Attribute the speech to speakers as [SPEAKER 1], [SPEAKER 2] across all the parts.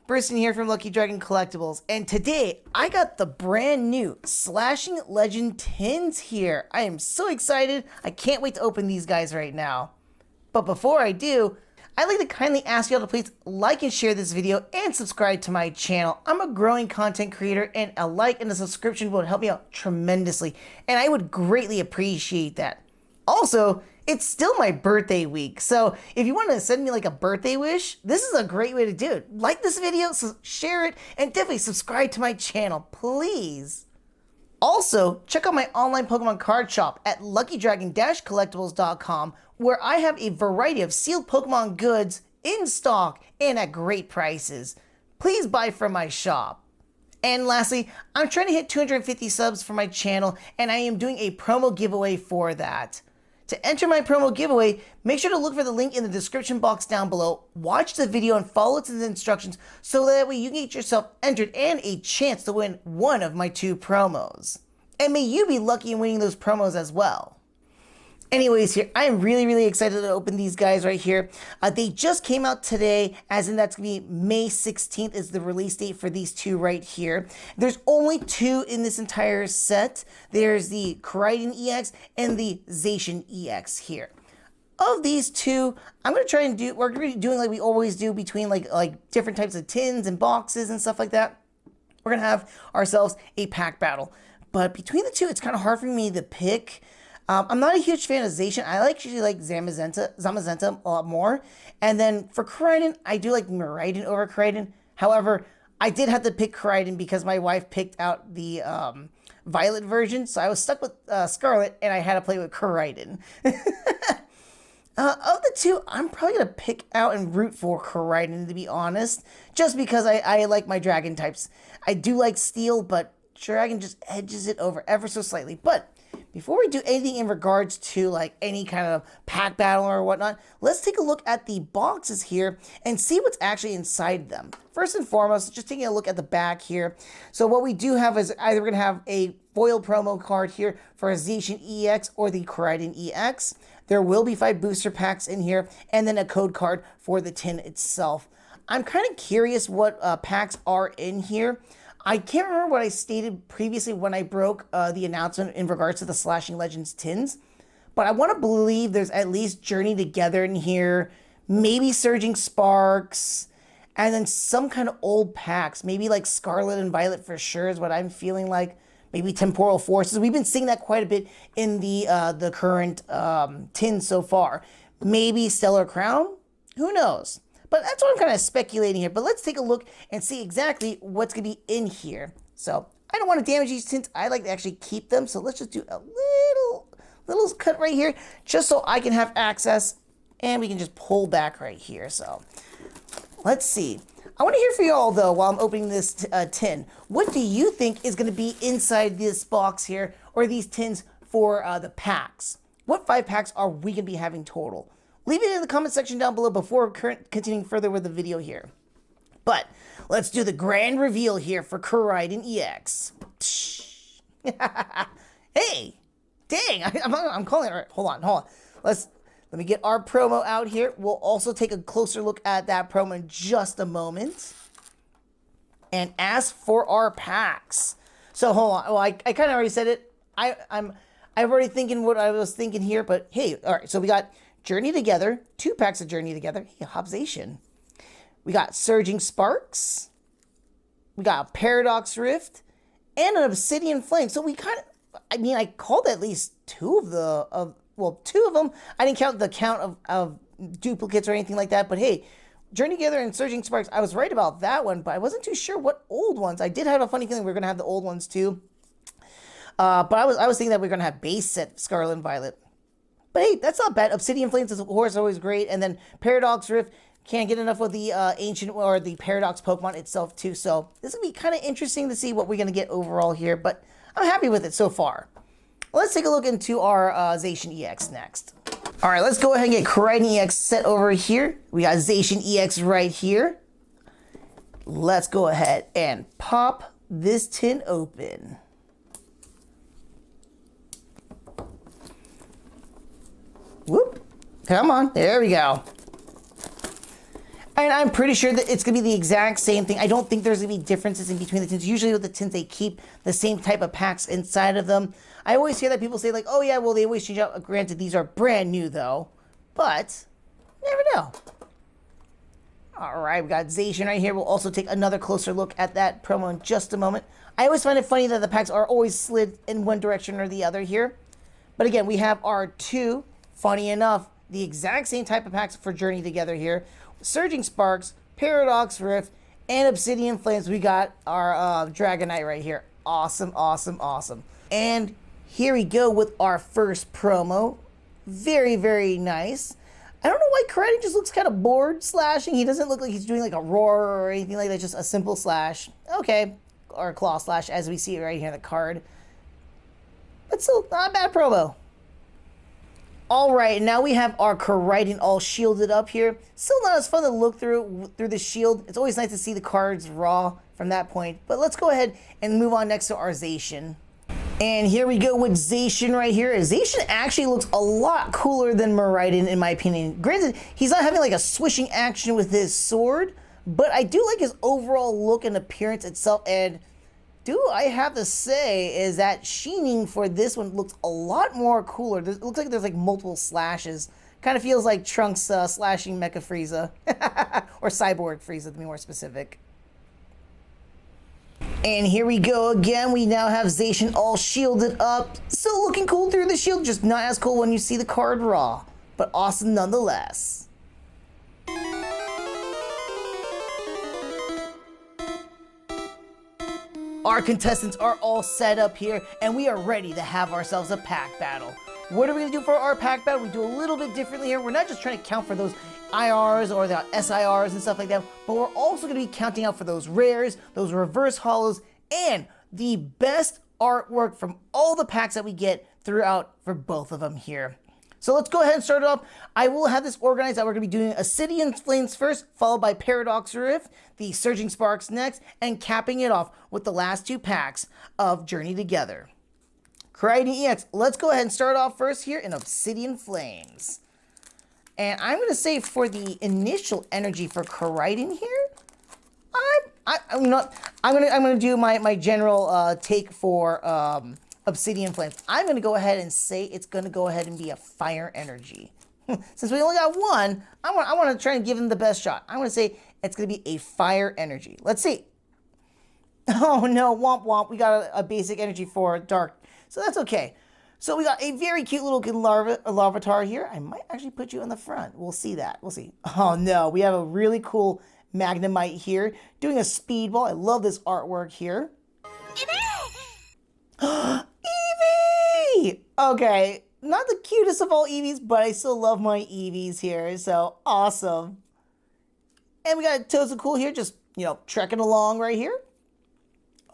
[SPEAKER 1] Briston here from Lucky Dragon Collectibles, and today I got the brand new Slashing Legend tins here. I am so excited. I can't wait to open these guys right now. But before I do, I'd like to kindly ask y'all to please like and share this video and subscribe to my channel. I'm a growing content creator, and a like and a subscription would help me out tremendously, and I would greatly appreciate that. Also, it's still my birthday week, so if you want to send me like a birthday wish, this is a great way to do it. Like this video, share it, and definitely subscribe to my channel, please. Also, check out my online Pokemon card shop at luckydragon-collectibles.com, where I have a variety of sealed Pokemon goods in stock and at great prices. Please buy from my shop. And lastly, I'm trying to hit 250 subs for my channel, and I am doing a promo giveaway for that. To enter my promo giveaway, make sure to look for the link in the description box down below, watch the video and follow to the instructions so that way you can get yourself entered and a chance to win one of my 2 promos. And may you be lucky in winning those promos as well. Anyways, here, I am really excited to open these guys right here. They just came out today, as in that's going to be May 16th is the release date for these 2 right here. There's only 2 in this entire set. There's the Koraidon EX and the Zacian EX here. Of these 2, I'm going to try and we're going to be doing like we always do between like different types of tins and boxes and stuff like that. We're going to have ourselves a pack battle. But between the 2, it's kind of hard for me to pick. I'm not a huge fan of Zacian. I actually like Zamazenta a lot more. And then for Koraidon, I do like Koraidon over Koraidon. However, I did have to pick Koraidon because my wife picked out the Violet version. So I was stuck with Scarlet, and I had to play with Koraidon. Of the 2, I'm probably going to pick out and root for Koraidon, to be honest. Just because I like my dragon types. I do like Steel, but Dragon just edges it over ever so slightly. But before we do anything in regards to like any kind of pack battle or whatnot, let's take a look at the boxes here and see what's actually inside them. First and foremost, just taking a look at the back here. So what we do have is either we're going to have a foil promo card here for a Zacian EX or the Koraidon EX. There will be 5 booster packs in here, and then a code card for the tin itself. I'm kind of curious what packs are in here. I can't remember what I stated previously when I broke the announcement in regards to the Slashing Legends tins, but I want to believe there's at least Journey Together in here, maybe Surging Sparks, and then some kind of old packs, maybe like Scarlet and Violet for sure is what I'm feeling like. Maybe Temporal Forces. We've been seeing that quite a bit in the current tins so far. Maybe Stellar Crown? Who knows? But that's what I'm kind of speculating here. But let's take a look and see exactly what's going to be in here. So I don't want to damage these tints. I like to actually keep them. So let's just do a little cut right here just so I can have access. And we can just pull back right here. So let's see. I want to hear from you all, though, while I'm opening this tin. What do you think is going to be inside this box here or these tins for the packs? What 5 packs are we going to be having total? Leave it in the comment section down below before continuing further with the video here. But let's do the grand reveal here for Koraidon EX. Hey, dang, I'm calling it. All right, hold on. Let me get our promo out here. We'll also take a closer look at that promo in just a moment. And as for our packs. So hold on. Well, I kind of already said it. I'm already thinking what I was thinking here. But hey, all right. So we got Journey Together, 2 packs of Journey Together. Hey, Zacian. We got Surging Sparks. We got a Paradox Rift and an Obsidian Flame. So we kind of, I called at least 2 of the, 2 of them. I didn't count the count of duplicates or anything like that. But hey, Journey Together and Surging Sparks, I was right about that one, but I wasn't too sure what old ones. I did have a funny feeling we were going to have the old ones too. But I was thinking that we were going to have base set Scarlet and Violet. But hey, that's not bad. Obsidian Flames, of course, always great. And then Paradox Rift, can't get enough of the Ancient or the Paradox Pokemon itself, too. So this will be kind of interesting to see what we're going to get overall here. But I'm happy with it so far. Let's take a look into our Zacian EX next. All right, let's go ahead and get Koraidon EX set over here. We got Zacian EX right here. Let's go ahead and pop this tin open. Whoop. Come on. There we go. And I'm pretty sure that it's going to be the exact same thing. I don't think there's going to be differences in between the tints. Usually with the tints, they keep the same type of packs inside of them. I always hear that people say like, oh yeah, well, they always change out. Granted, these are brand new though, but never know. All right, we got Zacian right here. We'll also take another closer look at that promo in just a moment. I always find it funny that the packs are always slid in one direction or the other here. But again, we have our two, funny enough, the exact same type of packs for Journey Together here. Surging Sparks, Paradox Rift, and Obsidian Flames. We got our Dragonite right here. Awesome, awesome, awesome. And here we go with our first promo. Very, very nice. I don't know why Koraidon just looks kind of bored slashing. He doesn't look like he's doing like a roar or anything like that. Just a simple slash. Okay. Or a claw slash as we see it right here in the card. But still, not a bad promo. All right, now we have our Koraidon all shielded up here. Still not as fun to look through the shield. It's always nice to see the cards raw from that point. But let's go ahead and move on next to our Zacian. And here we go with Zacian right here. Zacian actually looks a lot cooler than Koraidon in my opinion. Granted, he's not having like a swishing action with his sword, but I do like his overall look and appearance itself. And do I have to say is that sheening for this one looks a lot more cooler. It looks like there's like multiple slashes. Kind of feels like Trunks slashing Mecha Frieza. Or Cyborg Frieza to be more specific. And here we go again. We now have Zacian all shielded up. Still looking cool through the shield, just not as cool when you see the card raw. But awesome nonetheless. Our contestants are all set up here, and we are ready to have ourselves a pack battle. What are we going to do for our pack battle? We do a little bit differently here. We're not just trying to count for those IRs or the SIRs and stuff like that, but we're also going to be counting out for those rares, those reverse hollows, and the best artwork from all the packs that we get throughout for both of them here. So let's go ahead and start it off. I will have this organized that we're going to be doing Obsidian Flames first, followed by Paradox Rift, the Surging Sparks next, and capping it off with the last two packs of Journey Together. Koraidon EX, let's go ahead and start off first here in Obsidian Flames. And I'm going to say for the initial energy for Koraidon here, I'm going to do my general take for Obsidian Flames. I'm going to go ahead and say it's going to go ahead and be a fire energy. Since we only got one, I want to try and give him the best shot. I'm going to say it's going to be a fire energy. Let's see. Oh no, womp womp. We got a basic energy for dark. So that's okay. So we got a very cute little Larvitar here. I might actually put you in the front. We'll see that. We'll see. Oh no, we have a really cool Magnemite here doing a speedball. I love this artwork here. Eevee! Okay, not the cutest of all Eevees, but I still love my Eevees here, so awesome. And we got Tozacool here, just, trekking along right here.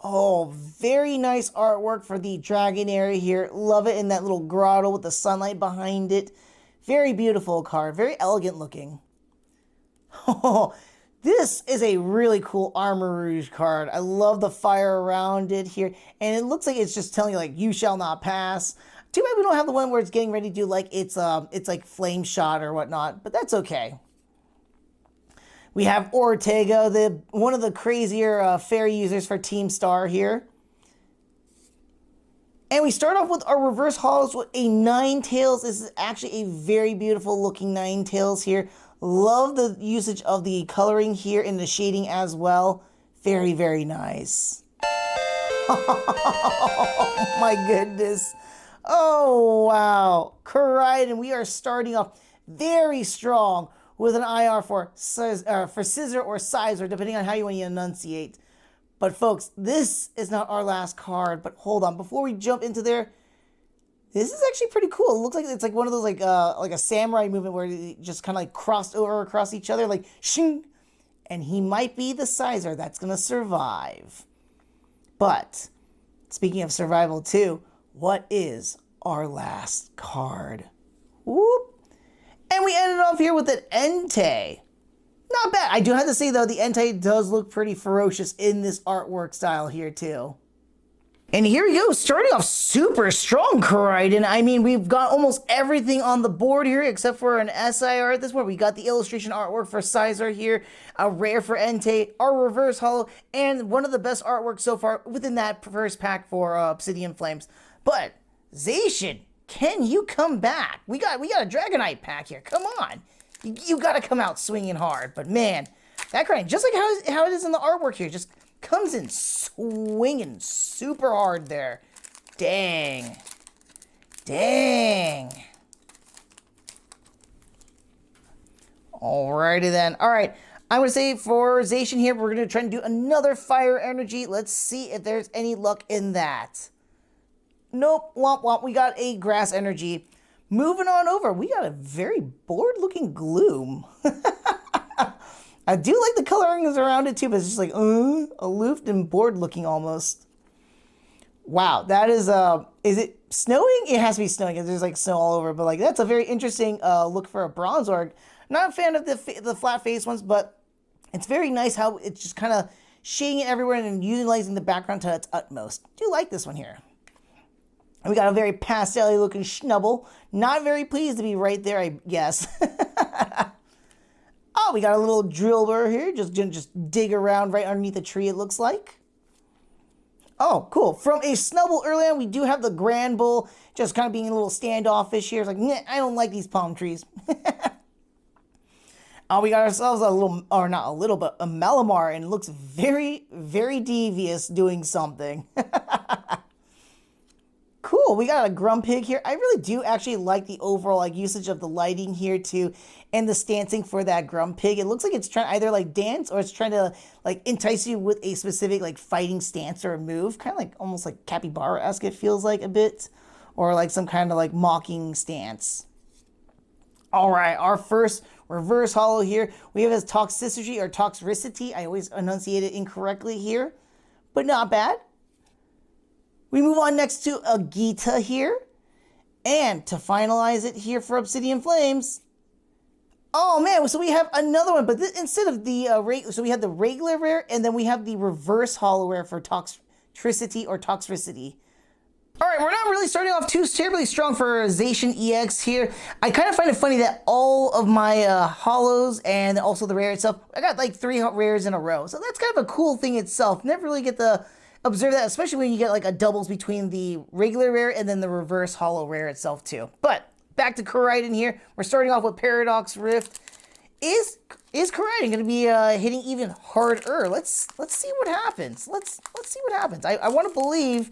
[SPEAKER 1] Oh, very nice artwork for the dragon area here. Love it in that little grotto with the sunlight behind it. Very beautiful card, very elegant looking. Oh, this is a really cool Armor Rouge card. I love the fire around it here. And it looks like it's just telling you, like, you shall not pass. Too bad we don't have the one where it's getting ready to do, like, it's like Flame Shot or whatnot. But that's okay. We have Ortega, one of the crazier fairy users for Team Star here. And we start off with our reverse hollows with a Ninetales. This is actually a very beautiful looking Ninetales here. Love the usage of the coloring here and the shading as well. Very, very nice. Oh my goodness. Oh wow. Koraidon, we are starting off very strong with an IR for Scissor or Sizer, depending on how you want to enunciate. But folks, this is not our last card. But hold on, before we jump into there, this is actually pretty cool. It looks like it's like one of those like a samurai movement where they just kind of like crossed over across each other, like shing. And he might be the Sizer that's gonna survive. But speaking of survival too, what is our last card? Whoop. And we ended off here with an Entei. Not bad. I do have to say though, the Entei does look pretty ferocious in this artwork style here too. And here we go, starting off super strong, Koraidon. I mean, we've got almost everything on the board here except for an SIR at this point. We got the illustration artwork for Sizar here, a rare for Entei, our reverse holo, and one of the best artworks so far within that first pack for Obsidian Flames. But Zacian, can you come back? We got a Dragonite pack here. Come on, you got to come out swinging hard. But man, that Koraidon, just like how it is in the artwork here, just comes in swinging super hard there. Dang. Dang. Alrighty then. Alright, I'm going to say for Zacian here, we're going to try and do another fire energy. Let's see if there's any luck in that. Nope, womp womp. We got a grass energy. Moving on over, we got a very bored looking Gloom. I do like the colorings around it too, but it's just like, aloof and bored looking almost. Wow, that is it snowing? It has to be snowing because there's like snow all over, but like that's a very interesting look for a bronze org. Not a fan of the flat face ones, but it's very nice how it's just kind of shading it everywhere and utilizing the background to its utmost. Do like this one here. And we got a very pastel-y looking Schnubble. Not very pleased to be right there, I guess. Oh, we got a little Drillbur here, just dig around right underneath the tree, it looks like. Oh, cool. From a Snubble earlier on, we do have the Grand Bull, just kind of being a little standoffish here. It's like, nah, I don't like these palm trees. We got ourselves a little, or not a little, but a Malamar, and it looks very, very devious doing something. Cool, we got a Grumpig here. I really do actually like the overall like usage of the lighting here too, and the stancing for that Grumpig. It looks like it's trying either like dance or it's trying to like entice you with a specific like fighting stance or a move, kind of like almost like capybara-esque it feels like a bit, or like some kind of like mocking stance. All right, our first reverse holo here. We have as toxicity or toxicity. I always enunciate it incorrectly here, but not bad. We move on next to a Gita here. And to finalize it here for Obsidian Flames. Oh man, so we have another one, but instead of the so we have the regular rare, and then we have the reverse holo rare for toxicity or toxicity. All right, we're not really starting off too terribly strong for Zacian EX here. I kind of find it funny that all of my holos and also the rare itself, I got like 3 rares in a row. So that's kind of a cool thing itself. Never really get to observe that, especially when you get like a doubles between the regular rare and then the reverse holo rare itself too. But back to Koraidon here. We're starting off with Paradox Rift. Is Koraidon going to be hitting even harder? Let's see what happens. Let's see what happens. I want to believe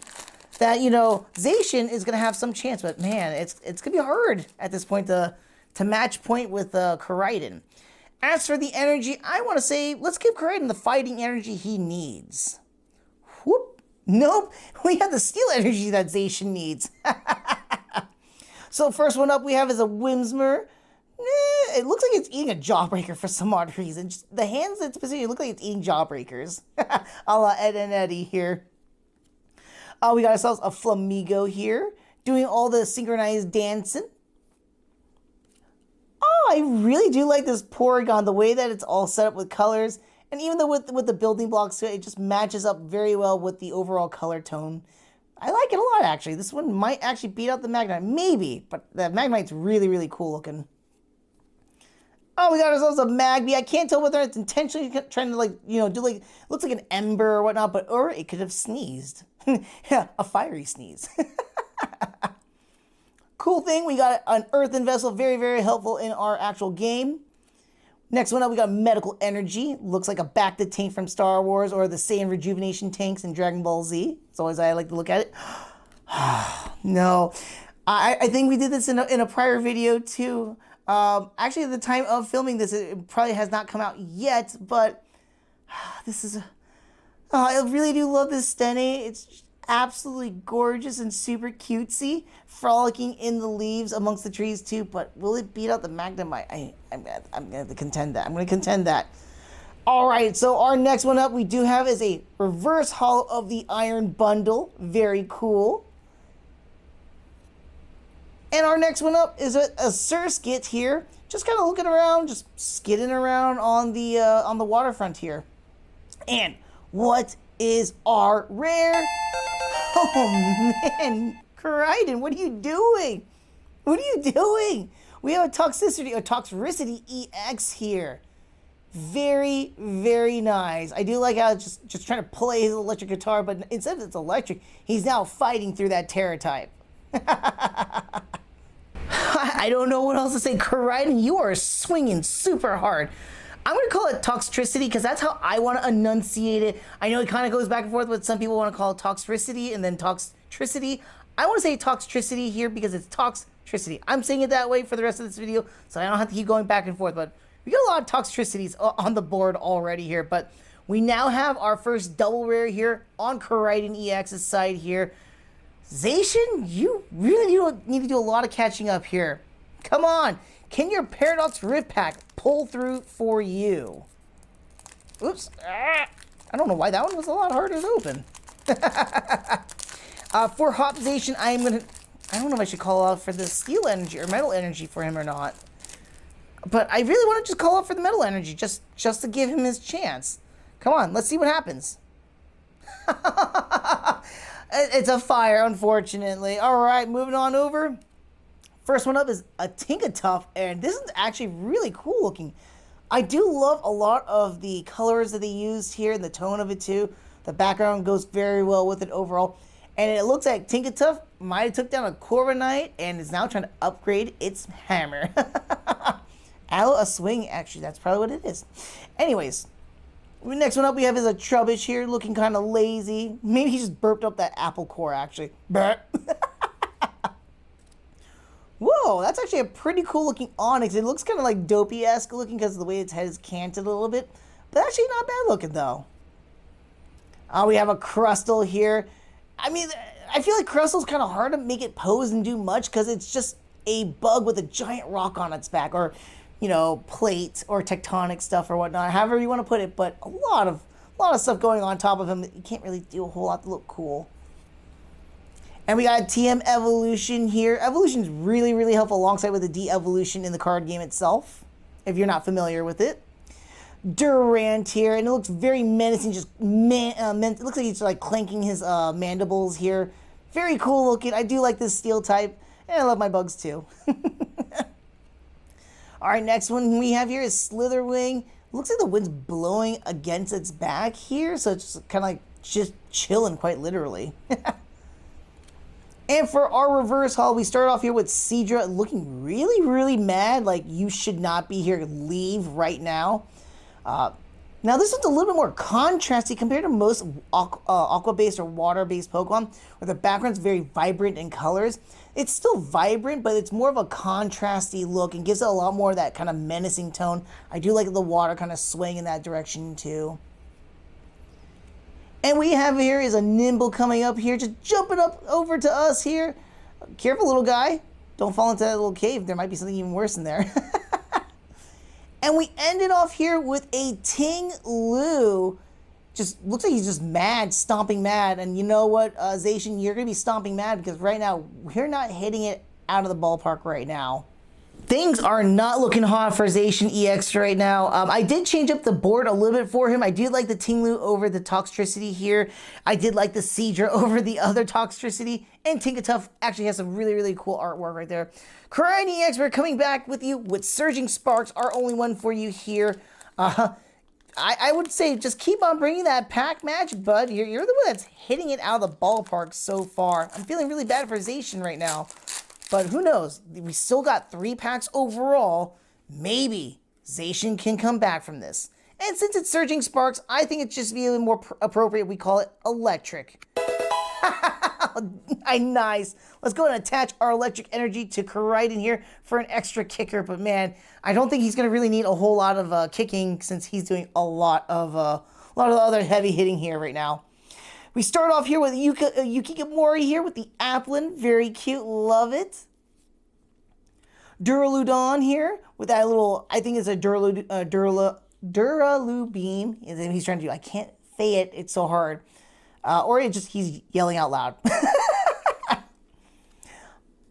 [SPEAKER 1] that, you know, Zacian is going to have some chance, but man, it's going to be hard at this point to match point with Koraidon. As for the energy, I want to say let's give Koraidon the fighting energy he needs. Whoop. Nope, we have the steel energy that Zacian needs. So first one up we have is a Whimsmer. It looks like it's eating a Jawbreaker for some odd reason. Just the hands that specifically look like it's eating Jawbreakers. A la Ed and Eddie here. We got ourselves a Flamigo here, doing all the synchronized dancing. Oh, I really do like this Porygon, the way that it's all set up with colors. And even though with the building blocks, it just matches up very well with the overall color tone. I like it a lot, actually. This one might actually beat out the Magnemite. Maybe, but the Magnemite's really, really cool looking. Oh, we got ourselves a Magby. I can't tell whether it's intentionally trying to, like, you know, do like, looks like an ember or whatnot, but, or it could have sneezed. Yeah, a fiery sneeze. Cool thing, we got an Earthen Vessel, very, very helpful in our actual game. Next one up, we got Medical Energy. Looks like a Bacta tank from Star Wars or the Saiyan Rejuvenation tanks in Dragon Ball Z. It's always how I like to look at it. No, I think we did this in a prior video too. Actually, at the time of filming this, it probably has not come out yet, but this is I really do love this Stene. It's absolutely gorgeous and super cutesy, frolicking in the leaves amongst the trees too. But will it beat out the Magnemite? I'm going to contend that. I'm going to contend that. All right, so our next one up we do have is a reverse holo of the Iron Bundle. Very cool. And our next one up is a Surskit here, just kind of looking around, just skidding around on the waterfront here. And what is our rare? Oh, man. Koraidon, what are you doing? What are you doing? We have a Toxicity EX here. Very, very nice. I do like how it's just trying to play his electric guitar, but instead of it's electric, he's now fighting through that Terra type. I don't know what else to say. Koraidon, you are swinging super hard. I'm going to call it Toxicity because that's how I want to enunciate it. I know it kind of goes back and forth, but some people want to call it Toxicity and then Toxicity. I want to say Toxicity here because it's Toxicity. I'm saying it that way for the rest of this video, so I don't have to keep going back and forth, but we got a lot of Toxicities on the board already here, but we now have our first double rare here on Koraidon EX's side here. Zacian, you really need to do a lot of catching up here. Come on. Can your Paradox Rift Pack pull through for you? Oops. I don't know why that one was a lot harder to open. For Hop Zacian, I don't know if I should call out for the Steel Energy or Metal Energy for him or not. But I really want to just call out for the Metal Energy just to give him his chance. Come on, let's see what happens. It's a fire, unfortunately. All right, moving on over. First one up is a Tinkatuff, and this is actually really cool looking. I do love a lot of the colors that they used here and the tone of it too. The background goes very well with it overall. And it looks like Tinkatuff might have took down a Corviknight and is now trying to upgrade its hammer. A swing, actually, that's probably what it is. Anyways, the next one up we have is a Trubbish here, looking kind of lazy. Maybe he just burped up that apple core, actually. Whoa, that's actually a pretty cool looking Onix. It looks kind of like Dopey-esque looking because of the way its head is canted a little bit. But actually not bad looking, though. We have a Crustle here. I mean, I feel like Crustle's kind of hard to make it pose and do much because it's just a bug with a giant rock on its back. Or, you know, plate or tectonic stuff or whatnot. However you want to put it. But a lot of stuff going on top of him that you can't really do a whole lot to look cool. And we got TM Evolution here. Evolution's really, really helpful alongside with the de-evolution in the card game itself, if you're not familiar with it. Durant here, and it looks very menacing. Just it looks like he's like clanking his mandibles here. Very cool looking. I do like this steel type, and I love my bugs too. All right, next one we have here is Slitherwing. Looks like the wind's blowing against its back here, so it's kind of like just chilling, quite literally. And for our reverse haul, we start off here with Seadra looking really, really mad. Like, you should not be here. Leave right now. Now, this one's a little bit more contrasty compared to most aqua-based or water-based Pokemon, where the background's very vibrant in colors. It's still vibrant, but it's more of a contrasty look and gives it a lot more of that kind of menacing tone. I do like the water kind of swaying in that direction, too. And we have here is a Nimble coming up here, just jumping up over to us here. Careful, little guy. Don't fall into that little cave. There might be something even worse in there. And we ended off here with a Ting Lu. Just looks like he's just mad, stomping mad. And you know what, Zacian, you're going to be stomping mad because right now we're not hitting it out of the ballpark right now. Things are not looking hot for Zacian EX right now. I did change up the board a little bit for him. I did like the Tinglu over the Toxicity here. I did like the Seadra over the other Toxicity. And Tinkatuff actually has some really, really cool artwork right there. Koraidon EX, we're coming back with you with Surging Sparks, our only one for you here. I would say just keep on bringing that pack match, bud. You're the one that's hitting it out of the ballpark so far. I'm feeling really bad for Zacian right now. But who knows? We still got 3 packs overall. Maybe Zacian can come back from this. And since it's Surging Sparks, I think it's just be a little more appropriate. We call it Electric. Nice. Let's go and attach our electric energy to Koraidon here for an extra kicker. But man, I don't think he's going to really need a whole lot of kicking since he's doing a lot of the other heavy hitting here right now. We start off here with Yukikamori here with the Applin. Very cute. Love it. Duraludon here with that little, I think it's a Duralu beam. He's trying to do, I can't say it. It's so hard. Or he's yelling out loud.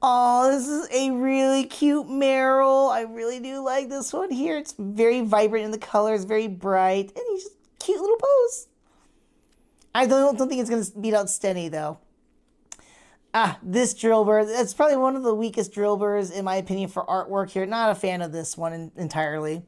[SPEAKER 1] Oh, this is a really cute Meryl. I really do like this one here. It's very vibrant in the colors, very bright. And he's just cute little pose. I don't think it's going to beat out Stenny, though. Ah, this drill bird. That's probably one of the weakest drill birds, in my opinion, for artwork here. Not a fan of this one entirely.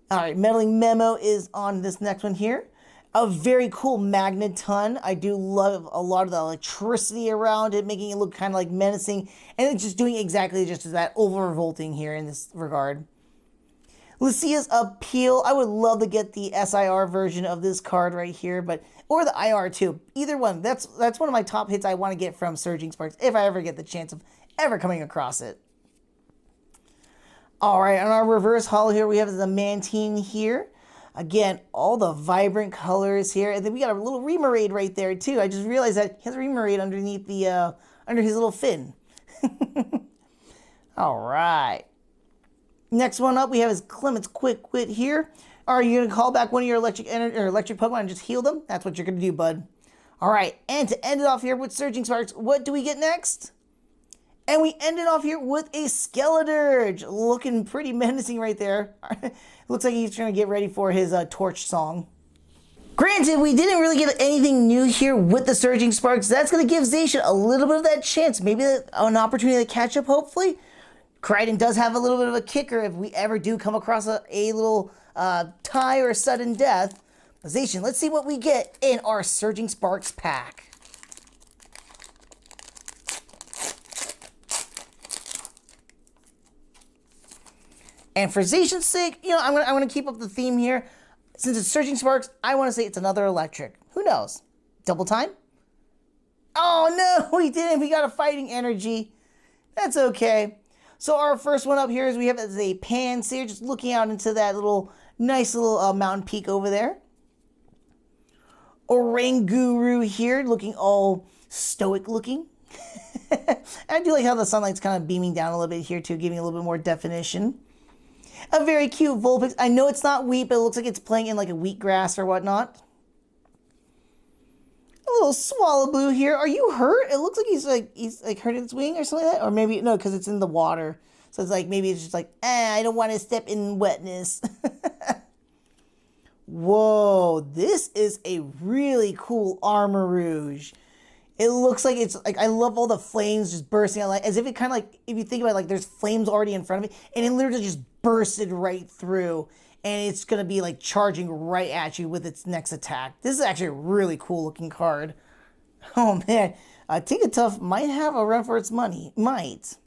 [SPEAKER 1] All right, meddling memo is on this next one here. A very cool magneton. I do love a lot of the electricity around it, making it look kind of like menacing. And it's just doing exactly just that, overvolting here in this regard. Lucia's Appeal. I would love to get the SIR version of this card right here, but or the IR too. Either one. That's one of my top hits I want to get from Surging Sparks if I ever get the chance of ever coming across it. All right, on our reverse holo here, we have the Mantine here. Again, all the vibrant colors here, and then we got a little Remoraid right there too. I just realized that he has a Remoraid underneath the under his little fin. All right. Next one up, we have is Clement's Quick Wit here. Are you gonna call back one of your electric Pokemon and just heal them? That's what you're gonna do, bud. All right, and to end it off here with Surging Sparks, what do we get next? And we ended off here with a Skeledirge, looking pretty menacing right there. Looks like he's trying to get ready for his Torch song. Granted, we didn't really get anything new here with the Surging Sparks. That's going to give Zacian a little bit of that chance, maybe an opportunity to catch up, hopefully. Koraidon does have a little bit of a kicker if we ever do come across a little tie or a sudden death. But Zacian, let's see what we get in our Surging Sparks pack. And for Zacian's sake, you know, I'm gonna keep up the theme here. Since it's Surging Sparks, I want to say it's another electric. Who knows? Double time? Oh no, we didn't. We got a fighting energy. That's okay. So our first one up here is we have as a Pansear, just looking out into that nice little mountain peak over there. Oranguru here, looking all stoic looking. I do like how the sunlight's kind of beaming down a little bit here too, giving a little bit more definition. A very cute Vulpix. I know it's not wheat, but it looks like it's playing in like a wheatgrass or whatnot. A little Swallow here. Are you hurt? It looks like he's like hurting his wing or something like that. Or maybe, no, because it's in the water. So it's like, maybe it's just like, I don't want to step in wetness. Whoa, this is a really cool Armarouge. It looks like it's like, I love all the flames just bursting out, like as if it kind of like, if you think about it, like there's flames already in front of it, and it literally just bursted right through, and it's gonna be like charging right at you with its next attack. This is actually a really cool looking card. Oh man, Tinkatuff might have a run for its money. Might.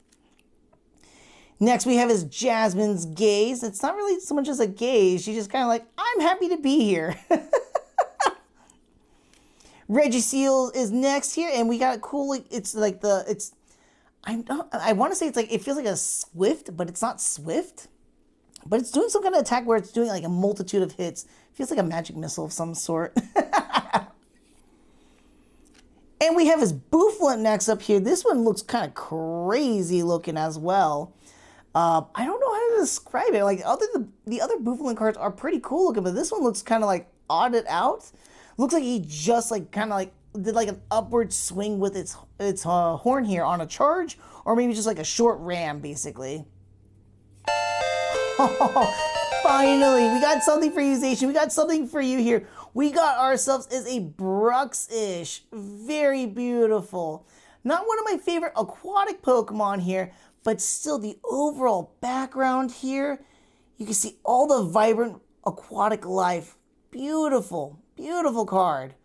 [SPEAKER 1] Next we have is Jasmine's Gaze. It's not really so much as a gaze. She's just kind of like, I'm happy to be here. Regiseal is next here, and we got a cool, like, it's like I want to say it's like, it feels like a Swift, but it's not Swift. But it's doing some kind of attack where it's doing like a multitude of hits. It feels like a magic missile of some sort. And we have his Bouffalant next up here. This one looks kind of crazy looking as well. I don't know how to describe it. Like the other Bouffalant cards are pretty cool looking, but this one looks kind of like odded out. Looks like he just like kind of like did like an upward swing with its horn here on a charge, or maybe just like a short ram basically. Oh, finally, we got something for you, Zacian. We got something for you here. We got ourselves is a Bruxish. Very beautiful. Not one of my favorite aquatic Pokemon here, but still the overall background here. You can see all the vibrant aquatic life. Beautiful, beautiful card.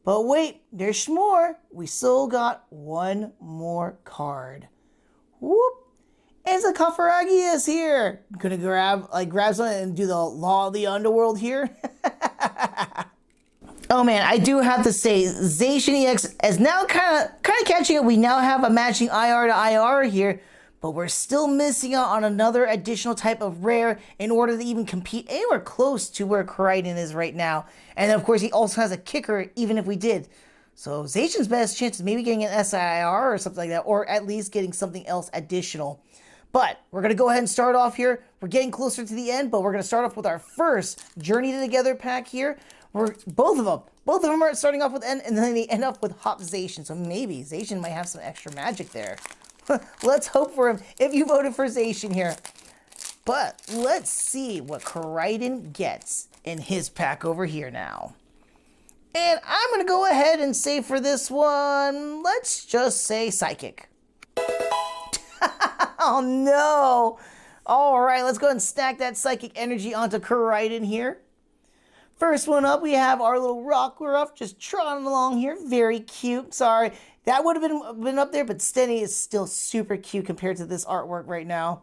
[SPEAKER 1] But wait, there's more. We still got one more card. Whoop. It's a Cofferagius here. Gonna grab something and do the Law of the Underworld here. Oh man, I do have to say, Zacian EX is now kind of catching up. We now have a matching IR to IR here, but we're still missing out on another additional type of rare in order to even compete anywhere close to where Koraidon is right now. And then of course he also has a kicker, even if we did. So Zacian's best chance is maybe getting an SIR or something like that, or at least getting something else additional. But we're going to go ahead and start off here. We're getting closer to the end, but we're going to start off with our first Journey Together pack here. Both of them are starting off with N, and then they end up with Hop Zacian. So maybe Zacian might have some extra magic there. Let's hope for him if you voted for Zacian here. But let's see what Koraidon gets in his pack over here now. And I'm going to go ahead and say for this one, let's just say Psychic. Oh no! Alright, let's go ahead and stack that Psychic energy onto Koraidon here. First one up, we have our little Rockruff just trotting along here. Very cute. Sorry, that would have been up there, but Stenny is still super cute compared to this artwork right now.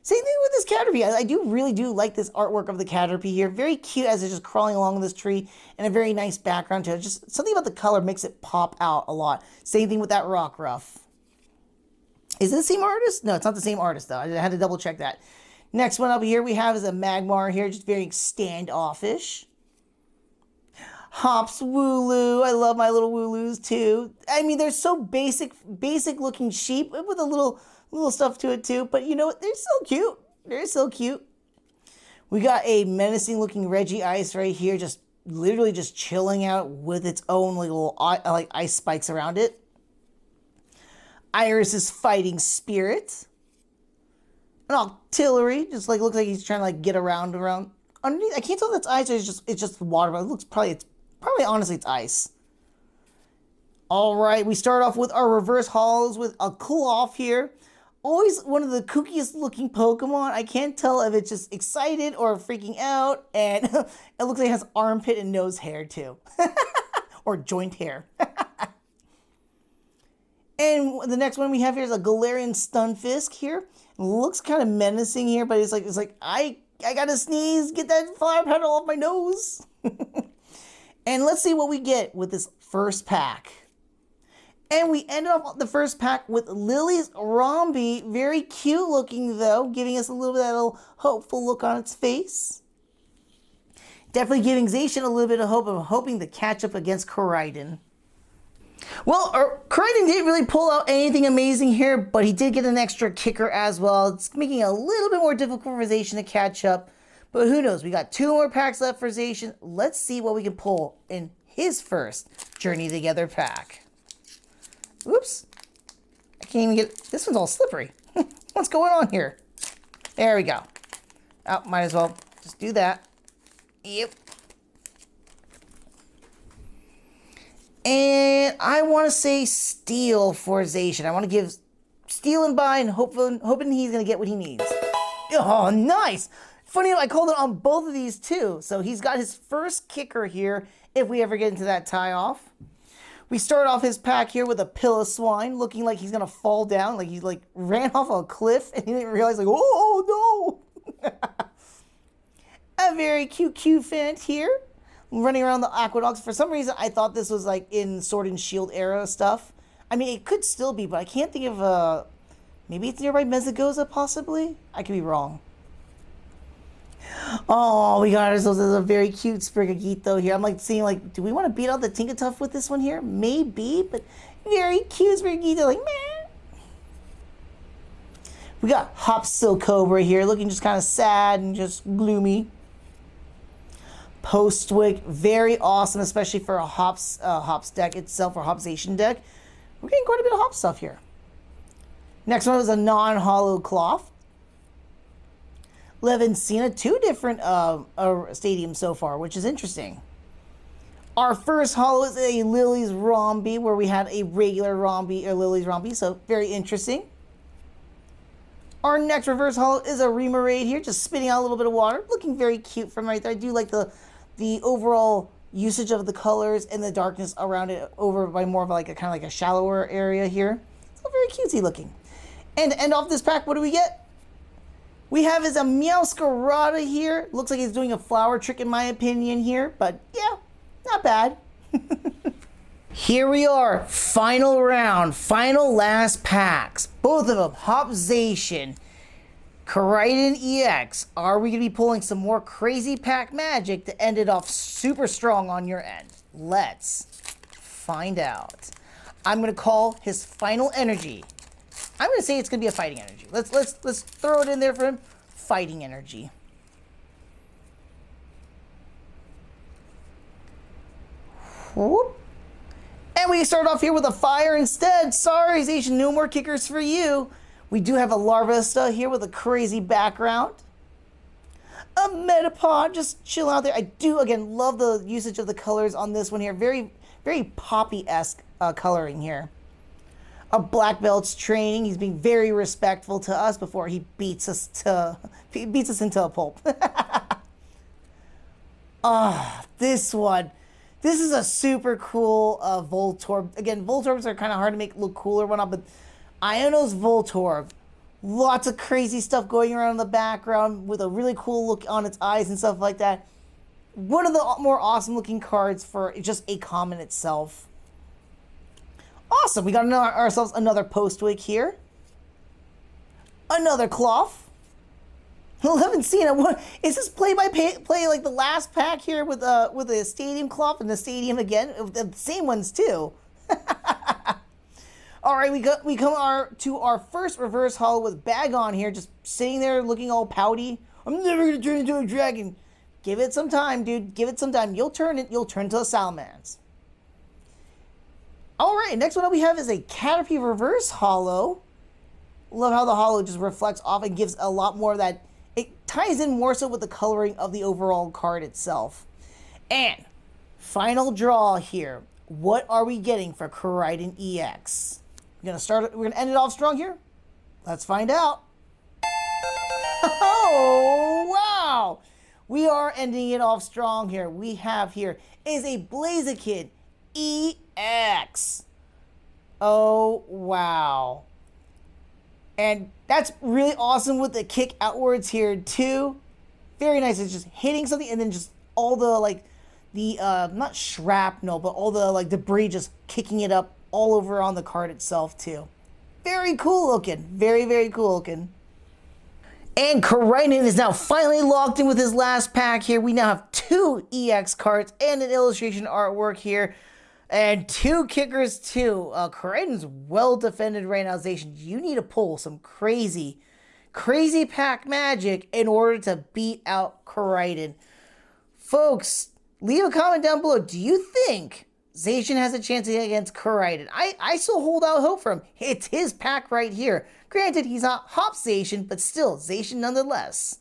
[SPEAKER 1] Same thing with this Caterpie. I really do like this artwork of the Caterpie here. Very cute as it's just crawling along this tree, and a very nice background to it. Just something about the color makes it pop out a lot. Same thing with that Rockruff. Is it the same artist? No, it's not the same artist though. I had to double check that. Next one up here we have is a Magmar here, just very standoffish. Hops Wooloo. I love my little Wooloos too. I mean, they're so basic looking sheep with a little stuff to it too. But you know what? They're so cute. They're so cute. We got a menacing looking Regice right here, just literally just chilling out with its own little like ice spikes around it. Iris's Fighting Spirit. An Octillery, just like looks like he's trying to like get around underneath. I can't tell if that's ice or it's just water, but it looks probably honestly it's ice. All right, we start off with our reverse hollows with a Cloth here. Always one of the kookiest looking Pokemon. I can't tell if it's just excited or freaking out, and it looks like it has armpit and nose hair too, or joint hair. And the next one we have here is a Galarian Stunfisk here. It looks kind of menacing here, but it's like I gotta sneeze, get that flower petal off my nose. And let's see what we get with this first pack. And we ended off the first pack with Lily's Romby. Very cute looking though, giving us a little bit of that little hopeful look on its face. Definitely giving Zacian a little bit of hope of hoping to catch up against Koraidon. Well, Koraidon didn't really pull out anything amazing here, but he did get an extra kicker as well. It's making it a little bit more difficult for Zacian to catch up. But who knows? We got 2 more packs left for Zacian. Let's see what we can pull in his first Journey Together pack. Oops. I can't even get... This one's all slippery. What's going on here? There we go. Oh, might as well just do that. Yep. And I want to say Steel for Zacian. I want to give Steel and buy and hoping he's going to get what he needs. Oh, nice. Funny enough, I called it on both of these too. So he's got his first kicker here if we ever get into that tie-off. We start off his pack here with a Piloswine looking like he's going to fall down. Like he ran off a cliff and he didn't realize like, oh no. A very cute Q-Fant here. Running around the Aqueducts. For some reason, I thought this was like in Sword and Shield era stuff. I mean, it could still be, but I can't think of maybe it's nearby Mezagoza, possibly? I could be wrong. Oh, we got ourselves a very cute Sprigatito here. I'm like seeing like, do we want to beat out the Tinkatuff with this one here? Maybe, but very cute Sprigatito, like, man. We got Hopsilcobra here, looking just kind of sad and just gloomy. Postwick, very awesome, especially for a Hops deck itself, or Hopsation deck. We're getting quite a bit of Hop stuff here. Next one is a non-hollow Cloth. Levincina, 2 different stadiums so far, which is interesting. Our first hollow is a Lily's Romby, where we had a regular Romby, or Lily's Romby, so very interesting. Our next reverse hollow is a Remoraid here, just spitting out a little bit of water. Looking very cute from right there. I do like the overall usage of the colors and the darkness around it over by more of like a kind of like a shallower area here. So very cutesy looking. And to end off this pack, what do we get? We have is a Meowscarada here. Looks like he's doing a flower trick in my opinion here, but yeah, not bad. Here we are, final round, final last packs. Both of them, Hopzation, Koraidon EX. Are we going to be pulling some more crazy pack magic to end it off super strong on your end? Let's find out. I'm going to call his final energy. I'm going to say it's going to be a fighting energy. Let's throw it in there for him. Fighting energy. Whoop. And we start off here with a fire instead. Sorry, Zacian, no more kickers for you. We do have a Larvesta here with a crazy background. A a Metapod, just chill out there. I do, again, love the usage of the colors on this one here. Very, very Poppy-esque coloring here. A black belt's training. He's being very respectful to us before he beats us into a pulp. This one. This is a super cool Voltorb. Again, Voltorbs are kind of hard to make look cool or whatnot, but Iono's Voltorb. Lots of crazy stuff going around in the background with a really cool look on its eyes and stuff like that. One of the more awesome looking cards for just a common itself. Awesome. We got ourselves another Postwick here. Another Cloth. 11 Cena. Is this play by play like the last pack here with a Stadium Cloth and the Stadium again? The same ones too. All right, we come to our first reverse holo with Bagon here, just sitting there looking all pouty. I'm never gonna turn into a dragon. Give it some time, dude. Give it some time. You'll turn into a Salamence. All right, next one up we have is a Caterpie reverse holo. Love how the holo just reflects off and gives a lot more of that. It ties in more so with the coloring of the overall card itself. And final draw here. What are we getting for Koraidon EX? We're gonna end it off strong here. Let's find out. Oh, wow. We are ending it off strong here. We have here is a Blaziken EX. Oh, wow. And that's really awesome with the kick outwards here too. Very nice. It's just hitting something and then just all the not shrapnel, but all the debris just kicking it up all over on the card itself too. Very cool looking. Very, very cool looking. And Koraidon is now finally locked in with his last pack here. We now have 2 EX cards and an illustration artwork here. And 2 kickers too. Koraidon's well defended right now, Zacian. You need to pull some crazy pack magic in order to beat out Koraidon. Folks, leave a comment down below. Do you think Zacian has a chance against Koraidon? I still hold out hope for him. It's his pack right here. Granted, he's not Hop Zacian, but still, Zacian nonetheless.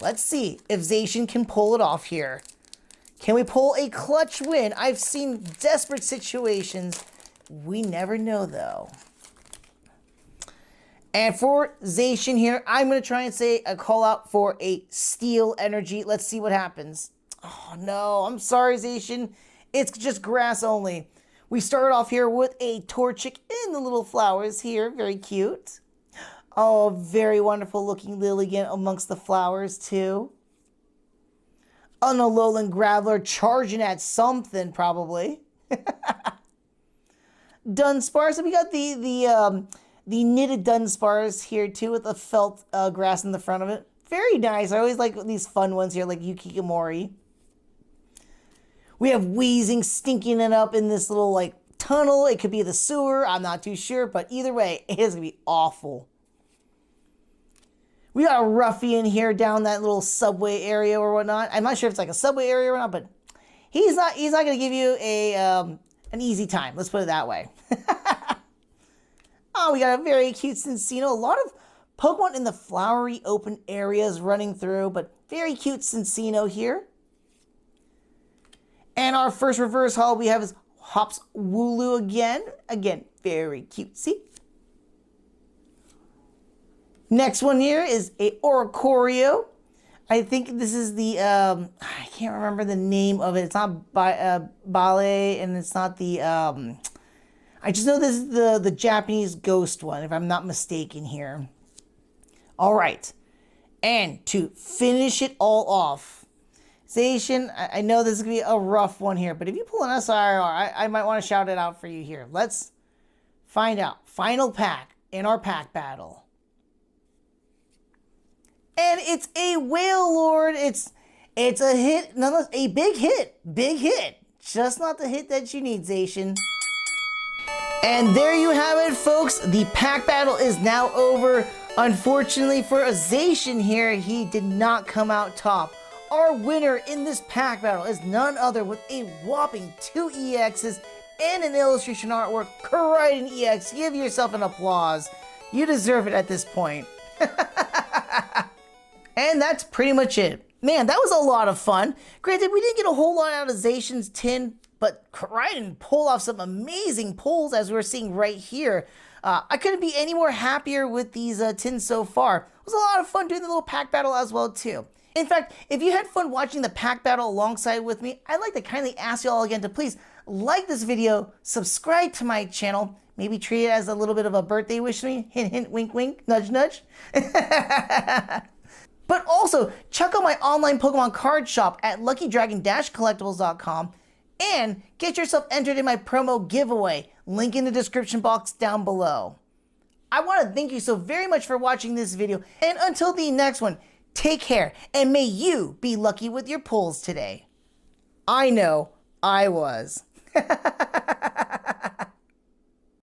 [SPEAKER 1] Let's see if Zacian can pull it off here. Can we pull a clutch win? I've seen desperate situations. We never know, though. And for Zacian here, I'm going to try and say a call out for a Steel Energy. Let's see what happens. Oh, no. I'm sorry, Zacian. It's just grass only. We start off here with a Torchic in the little flowers here. Very cute. Oh, very wonderful looking Lilligant amongst the flowers, too. An Alolan Graveler charging at something, probably. Dunsparce. So we got the knitted Dunsparce here, too, with the felt grass in the front of it. Very nice. I always like these fun ones here, like Yukikomori. We have Wheezing stinking it up in this little, tunnel. It could be the sewer. I'm not too sure, but either way, it is going to be awful. We got a Ruffian here down that little subway area or whatnot. I'm not sure if it's like a subway area or not, but he's not going to give you an easy time. Let's put it that way. Oh, we got a very cute Cincino. A lot of Pokemon in the flowery open areas running through, but very cute Cincino here. And our first reverse haul we have is Hops Wooloo again. Again, very cutesy. Next one here is a Oricorio. I think this is the, I can't remember the name of it. It's not Ballet, and it's not the, I just know this is the Japanese ghost one, if I'm not mistaken here. All right. And to finish it all off, Zacian, I know this is going to be a rough one here, but if you pull an SIR, I might want to shout it out for you here. Let's find out. Final pack in our pack battle. And it's a Whale Lord. It's a hit, nonetheless, a big hit. Big hit. Just not the hit that you need, Zacian. And there you have it, folks. The pack battle is now over. Unfortunately for a Zacian here, he did not come out top. Our winner in this pack battle is none other with a whopping 2 EXs and an illustration artwork. Koraidon EX. Give yourself an applause. You deserve it at this point. And that's pretty much it. Man, that was a lot of fun. Granted, we didn't get a whole lot out of Zacian's tin, but Koraidon pulled off some amazing pulls as we're seeing right here. I couldn't be any more happier with these tins so far. It was a lot of fun doing the little pack battle as well too. In fact, if you had fun watching the pack battle alongside with me, I'd like to kindly ask you all again to please like this video, subscribe to my channel, maybe treat it as a little bit of a birthday wish to me, hint hint, wink wink, nudge nudge. But also, check out my online Pokemon card shop at luckydragon-collectibles.com and get yourself entered in my promo giveaway, link in the description box down below. I want to thank you so very much for watching this video, and until the next one, take care, and may you be lucky with your pulls today. I know I was.